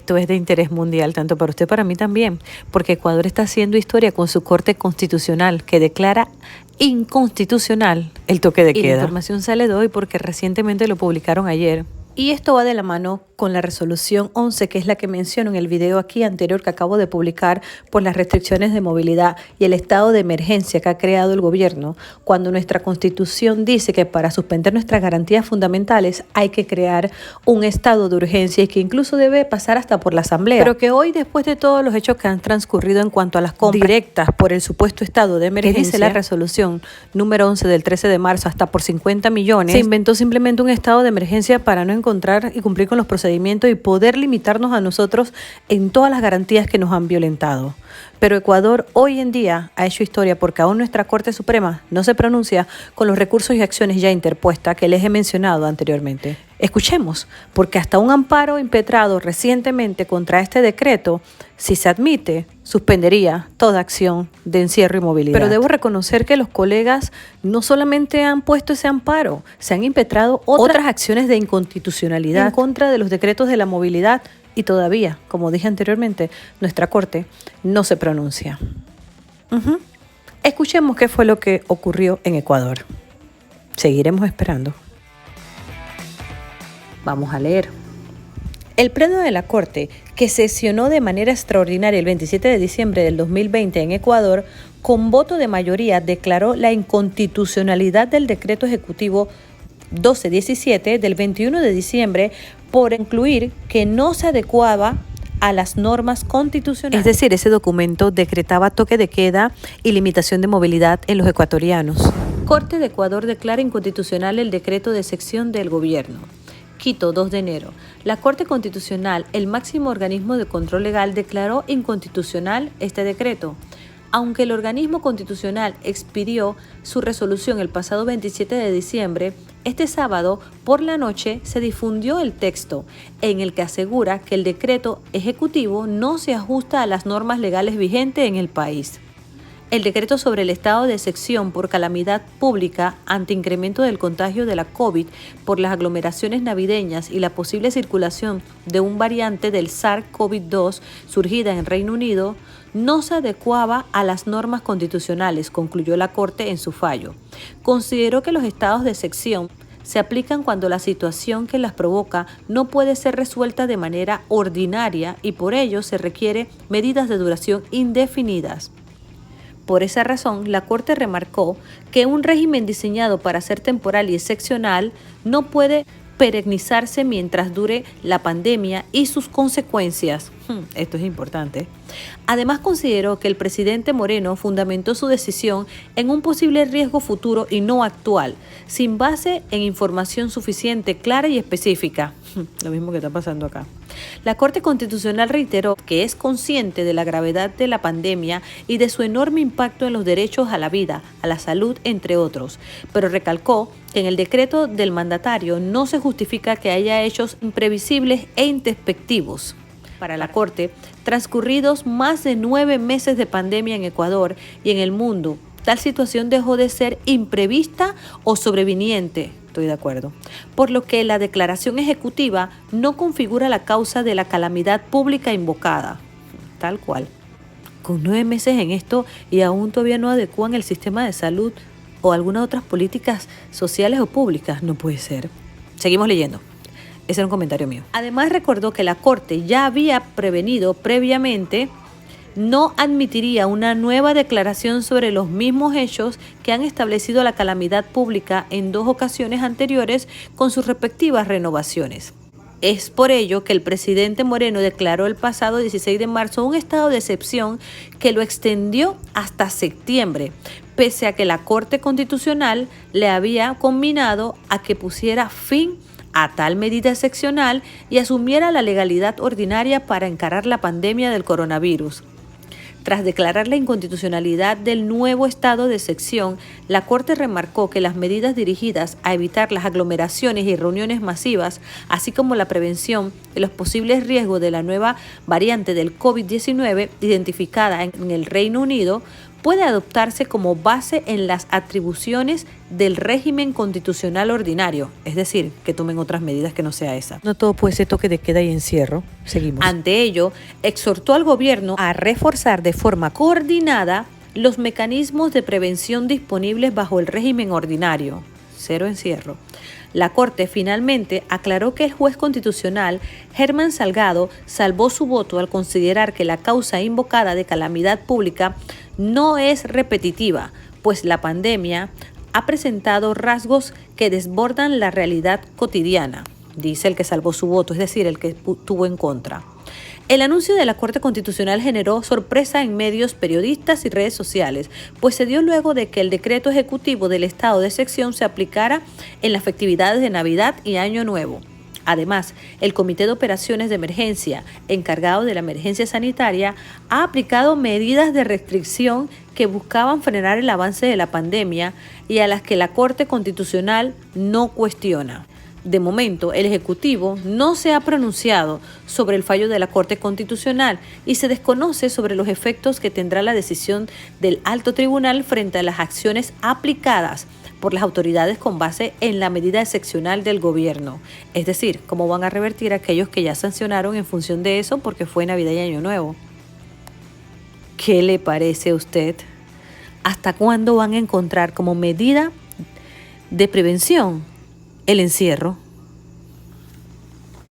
Esto es de interés mundial, tanto para usted como para mí también, porque Ecuador está haciendo historia con su Corte Constitucional que declara inconstitucional el toque de queda. Y la información sale de hoy porque recientemente lo publicaron ayer. Y esto va de la mano con la resolución 11, que es la que menciono en el video aquí anterior que acabo de publicar por las restricciones de movilidad y el estado de emergencia que ha creado el gobierno, cuando nuestra Constitución dice que para suspender nuestras garantías fundamentales hay que crear un estado de urgencia y que incluso debe pasar hasta por la Asamblea. Pero que hoy, después de todos los hechos que han transcurrido en cuanto a las compras directas por el supuesto estado de emergencia, dice la resolución número 11 del 13 de marzo, hasta por 50 millones, se inventó simplemente un estado de emergencia para no encontrar y cumplir con los procedimientos y poder limitarnos a nosotros en todas las garantías que nos han violentado. Pero Ecuador hoy en día ha hecho historia porque aún nuestra Corte Suprema no se pronuncia con los recursos y acciones ya interpuestas que les he mencionado anteriormente. Escuchemos, porque hasta un amparo impetrado recientemente contra este decreto, si se admite, suspendería toda acción de encierro y movilidad. Pero debo reconocer que los colegas no solamente han puesto ese amparo, se han impetrado otras acciones de inconstitucionalidad en contra de los decretos de la movilidad y todavía, como dije anteriormente, nuestra Corte no se pronuncia. Escuchemos qué fue lo que ocurrió en Ecuador. Seguiremos esperando. Vamos a leer. El Pleno de la Corte, que sesionó de manera extraordinaria el 27 de diciembre del 2020 en Ecuador, con voto de mayoría declaró la inconstitucionalidad del decreto ejecutivo 1217 del 21 de diciembre por concluir que no se adecuaba a las normas constitucionales. Es decir, ese documento decretaba toque de queda y limitación de movilidad en los ecuatorianos. Corte de Ecuador declara inconstitucional el decreto de sección del gobierno. Quito, 2 de enero. La Corte Constitucional, el máximo organismo de control legal, declaró inconstitucional este decreto. Aunque el organismo constitucional expidió su resolución el pasado 27 de diciembre, este sábado por la noche se difundió el texto en el que asegura que el decreto ejecutivo no se ajusta a las normas legales vigentes en el país. El decreto sobre el estado de excepción por calamidad pública ante incremento del contagio de la COVID por las aglomeraciones navideñas y la posible circulación de un variante del SARS-CoV-2 surgida en Reino Unido no se adecuaba a las normas constitucionales, concluyó la Corte en su fallo. Consideró que los estados de excepción se aplican cuando la situación que las provoca no puede ser resuelta de manera ordinaria y por ello se requiere medidas de duración indefinidas. Por esa razón, la Corte remarcó que un régimen diseñado para ser temporal y excepcional no puede perennizarse mientras dure la pandemia y sus consecuencias. Esto es importante. Además, consideró que el presidente Moreno fundamentó su decisión en un posible riesgo futuro y no actual, sin base en información suficiente, clara y específica. Lo mismo que está pasando acá. La Corte Constitucional reiteró que es consciente de la gravedad de la pandemia y de su enorme impacto en los derechos a la vida, a la salud, entre otros, pero recalcó que en el decreto del mandatario no se justifica que haya hechos imprevisibles e introspectivos. Para la Corte, transcurridos más de 9 meses de pandemia en Ecuador y en el mundo, tal situación dejó de ser imprevista o sobreviniente. Estoy de acuerdo. Por lo que la declaración ejecutiva no configura la causa de la calamidad pública invocada. Tal cual. Con 9 meses en esto y aún todavía no adecúan el sistema de salud o algunas otras políticas sociales o públicas. No puede ser. Seguimos leyendo. Ese era un comentario mío. Además recordó que la Corte ya había prevenido previamente no admitiría una nueva declaración sobre los mismos hechos que han establecido la calamidad pública en 2 ocasiones anteriores con sus respectivas renovaciones. Es por ello que el presidente Moreno declaró el pasado 16 de marzo un estado de excepción que lo extendió hasta septiembre, pese a que la Corte Constitucional le había conminado a que pusiera fin a tal medida excepcional y asumiera la legalidad ordinaria para encarar la pandemia del coronavirus. Tras declarar la inconstitucionalidad del nuevo estado de excepción, la Corte remarcó que las medidas dirigidas a evitar las aglomeraciones y reuniones masivas, así como la prevención de los posibles riesgos de la nueva variante del COVID-19 identificada en el Reino Unido, puede adoptarse como base en las atribuciones del régimen constitucional ordinario, es decir, que tomen otras medidas que no sea esa. No todo puede ser toque de queda y encierro. Seguimos. Ante ello, exhortó al gobierno a reforzar de forma coordinada los mecanismos de prevención disponibles bajo el régimen ordinario. Cero encierro. La Corte finalmente aclaró que el juez constitucional Germán Salgado salvó su voto al considerar que la causa invocada de calamidad pública no es repetitiva, pues la pandemia ha presentado rasgos que desbordan la realidad cotidiana, dice el que salvó su voto, es decir, el que tuvo en contra. El anuncio de la Corte Constitucional generó sorpresa en medios, periodistas y redes sociales, pues se dio luego de que el decreto ejecutivo del estado de excepción se aplicara en las festividades de Navidad y Año Nuevo. Además, el Comité de Operaciones de Emergencia, encargado de la emergencia sanitaria, ha aplicado medidas de restricción que buscaban frenar el avance de la pandemia y a las que la Corte Constitucional no cuestiona. De momento, el Ejecutivo no se ha pronunciado sobre el fallo de la Corte Constitucional y se desconoce sobre los efectos que tendrá la decisión del Alto Tribunal frente a las acciones aplicadas por las autoridades con base en la medida excepcional del gobierno. Es decir, cómo van a revertir a aquellos que ya sancionaron en función de eso porque fue Navidad y Año Nuevo. ¿Qué le parece a usted? ¿Hasta cuándo van a encontrar como medida de prevención el encierro?